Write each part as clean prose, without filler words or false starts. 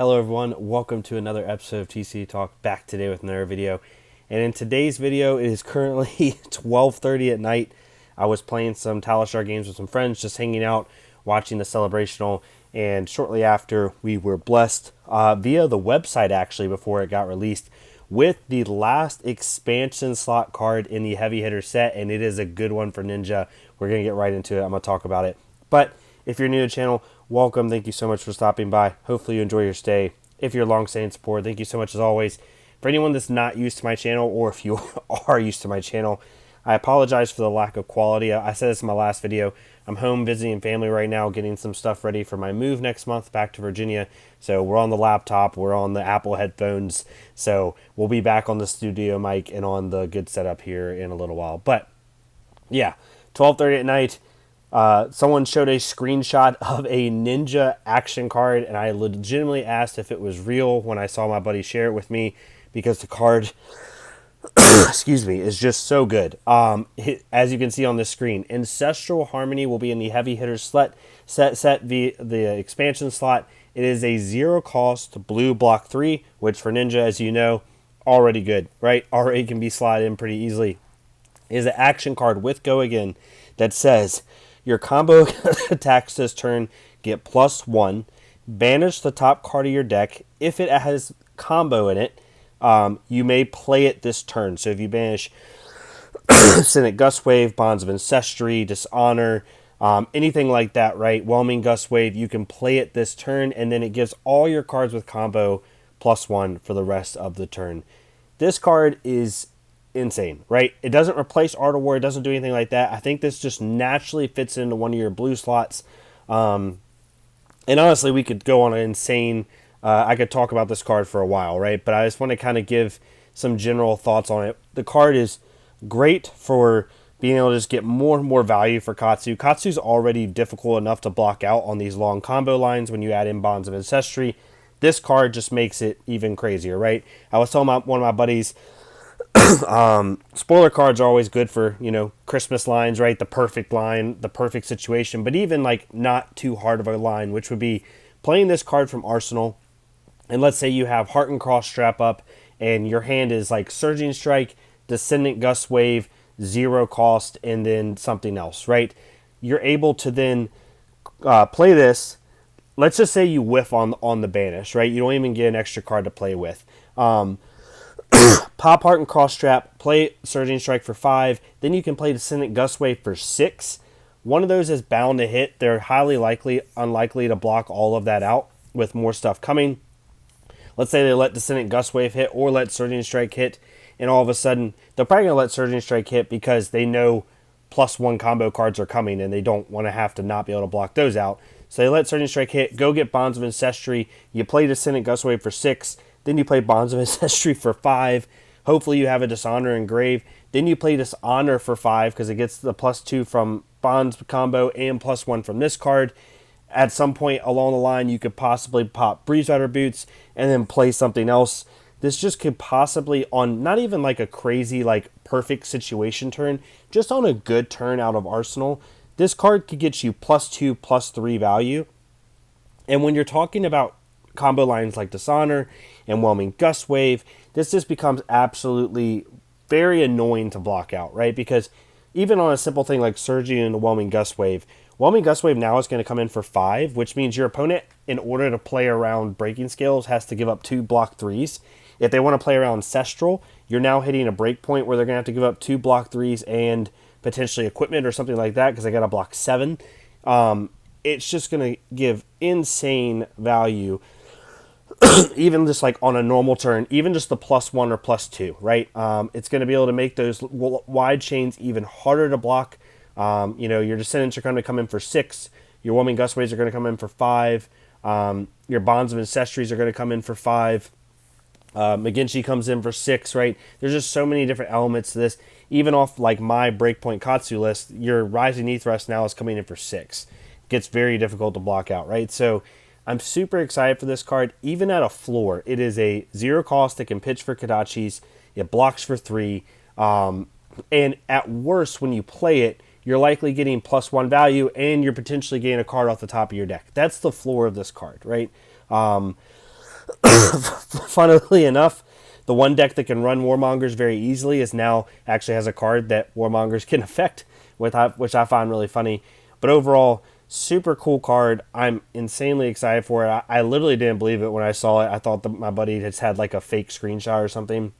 Hello everyone, welcome to another episode of TCG Talk, back today with another video. And in today's video, it is currently 12:30 at night. I was playing some Talishar games with some friends, just hanging out, watching the celebrational, and shortly after we were blessed via the website actually before it got released with the last expansion slot card in the heavy hitter set, and it is a good one for Ninja. We're going to get right into it. I'm going to talk about it. But if you're new to the channel, welcome. Thank you so much for stopping by. Hopefully you enjoy your stay. If you're long-standing support, thank you so much as always. For anyone that's not used to my channel, or if you are used to my channel, I apologize for the lack of quality. I said this in my last video. I'm home visiting family right now, getting some stuff ready for my move next month back to Virginia. So we're on the laptop, we're on the Apple headphones. So we'll be back on the studio mic and on the good setup here in a little while. But yeah, 12:30 at night. Someone showed a screenshot of a Ninja action card, and I legitimately asked if it was real when I saw my buddy share it with me, because the card, excuse me, is just so good. As you can see on this screen, Ancestral Harmony will be in the heavy hitters set via the expansion slot. It is a zero cost blue block 3, which for Ninja, as you know, already good, right? Already can be slotted in pretty easily. It is an action card with Go Again that says, your combo attacks this turn get +1. Banish the top card of your deck. If it has combo in it, you may play it this turn. So if you banish Cynic Gustwave, Bonds of Ancestry, Dishonor, anything like that, right? Whelming Gustwave, you can play it this turn, and then it gives all your cards with combo +1 for the rest of the turn. This card is insane, right? It doesn't replace Art of War. It doesn't do anything like that. I think this just naturally fits into one of your blue slots. And honestly, we could go on an insane... I could talk about this card for a while, right? But I just want to kind of give some general thoughts on it. The card is great for being able to just get more and more value for Katsu. Katsu's already difficult enough to block out on these long combo lines when you add in Bonds of Ancestry. This card just makes it even crazier, right? I was telling one of my buddies, spoiler cards are always good for, Christmas lines, right? The perfect line, the perfect situation, but even like not too hard of a line, which would be playing this card from Arsenal. And let's say you have Heart and Cross Strap up, and your hand is like Surging Strike, Descendant Gust Wave, zero cost, and then something else, right? You're able to then play this. Let's just say you whiff on the banish, right? You don't even get an extra card to play with. Pop Heart and Cross Strap, play Surging Strike for 5, then you can play Descendant Gust Wave for 6. One of those is bound to hit. They're highly unlikely to block all of that out with more stuff coming. Let's say they let Descendant Gust Wave hit or let Surging Strike hit, and all of a sudden, they're probably going to let Surging Strike hit because they know +1 combo cards are coming, and they don't want to have to not be able to block those out. So they let Surging Strike hit, go get Bonds of Ancestry, you play Descendant Gust Wave for 6, then you play Bonds of Ancestry for 5. Hopefully you have a Dishonor Engrave. Then you play Dishonor for 5 because it gets the +2 from Bonds combo and +1 from this card. At some point along the line, you could possibly pop Breeze Rider Boots and then play something else. This just could possibly, on not even like a crazy, like perfect situation turn, just on a good turn out of Arsenal, this card could get you +2, +3 value. And when you're talking about combo lines like Dishonor and Whelming Gust Wave, this just becomes absolutely very annoying to block out, right? Because even on a simple thing like Surging and the Whelming Gust Wave now is going to come in for 5, which means your opponent, in order to play around Breaking Scales, has to give up 2 block 3s. If they want to play around Ancestral, you're now hitting a break point where they're going to have to give up 2 block 3s and potentially equipment or something like that because they got to block 7. It's just going to give insane value. Even just like on a normal turn, even just the +1 or +2, right? It's going to be able to make those wide chains even harder to block. Your Descendants are going to come in for 6. Your Whelming Gust Waves are going to come in for 5. Your Bonds of Ancestries are going to come in for 5. McGinty comes in for 6, right? There's just so many different elements to this. Even off like my Breakpoint Katsu list, your Rising Ethrus now is coming in for 6. It gets very difficult to block out, right? So I'm super excited for this card. Even at a floor, it is a zero cost that can pitch for Kodachis. It blocks for 3. And at worst, when you play it, you're likely getting +1 value, and you're potentially getting a card off the top of your deck. That's the floor of this card, right? Funnily enough, the one deck that can run Warmongers very easily is now actually has a card that Warmongers can affect, which I find really funny. But overall, super cool card. I'm insanely excited for it. I literally didn't believe it when I saw it. I thought my buddy just had like a fake screenshot or something.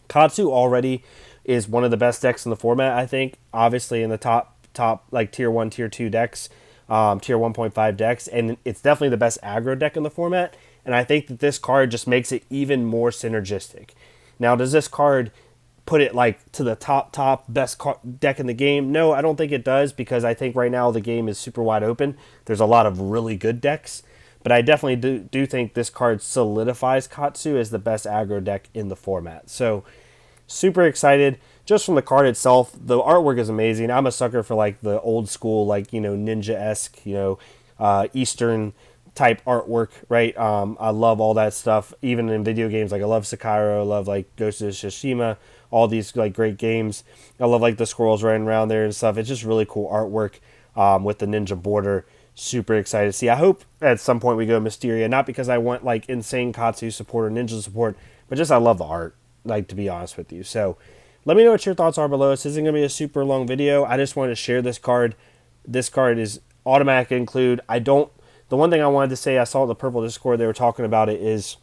Katsu already is one of the best decks in the format, I think. Obviously in the top like tier 1, tier 2 decks, tier 1.5 decks, and it's definitely the best aggro deck in the format. And I think that this card just makes it even more synergistic. Now, does this card put it like to the top best deck in the game? No, I don't think it does, because I think right now the game is super wide open. There's a lot of really good decks, but I definitely do think this card solidifies Katsu as the best aggro deck in the format. So super excited just from the card itself. The artwork is amazing. I'm a sucker for like the old school, like, ninja-esque, Eastern type artwork, right? I love all that stuff. Even in video games, like I love Sekiro, I love like Ghost of Tsushima, all these like great games. I love like the squirrels running around there and stuff. It's just really cool artwork with the ninja border. Super excited to see. I hope at some point we go Mysteria, not because I want like insane Katsu support or ninja support, but just I love the art, like, to be honest with you. So let me know what your thoughts are below. This isn't going to be a super long video. I just wanted to share this card. This card is automatic include. The one thing I wanted to say, I saw the purple Discord, they were talking about it, is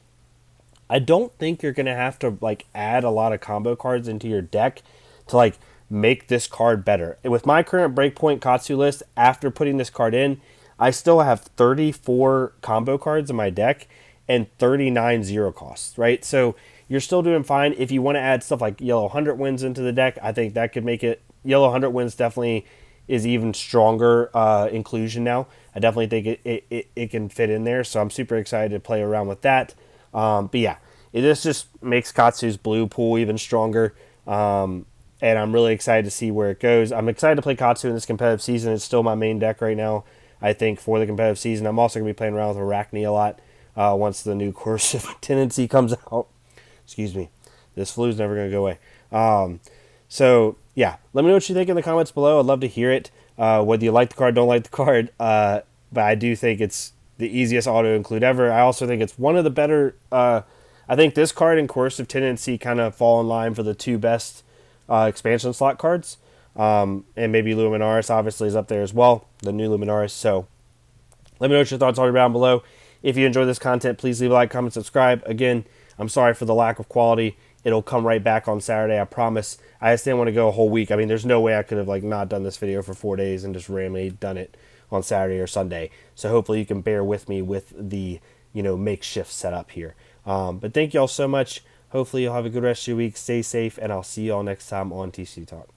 I don't think you're going to have to like add a lot of combo cards into your deck to like make this card better. With my current Breakpoint Katsu list, after putting this card in, I still have 34 combo cards in my deck and 39 zero costs, right? So you're still doing fine. If you want to add stuff like Yellow 100 Wins into the deck, I think that could make it. Yellow 100 Wins definitely is even stronger inclusion now. I definitely think it can fit in there, so I'm super excited to play around with that. But yeah, it just makes Katsu's blue pool even stronger, and I'm really excited to see where it goes. I'm excited to play Katsu in this competitive season. It's still my main deck right now, I think, for the competitive season. I'm also going to be playing around with Arachne a lot once the new Coercive Tendency comes out. Excuse me. This flu's never going to go away. So, yeah, let me know what you think in the comments below. I'd love to hear it. Whether you like the card, don't like the card. But I do think it's the easiest auto-include ever. I also think it's one of the better... I think this card and Coercive Tendency kind of fall in line for the two best expansion slot cards. And maybe Luminaris obviously is up there as well, the new Luminaris. So let me know what your thoughts are down below. If you enjoy this content, please leave a like, comment, subscribe. Again, I'm sorry for the lack of quality. It'll come right back on Saturday, I promise. I just didn't want to go a whole week. I mean, there's no way I could have like not done this video for 4 days and just randomly done it on Saturday or Sunday. So hopefully you can bear with me with the, makeshift setup here. But thank you all so much. Hopefully you'll have a good rest of your week. Stay safe, and I'll see you all next time on TCG Talk.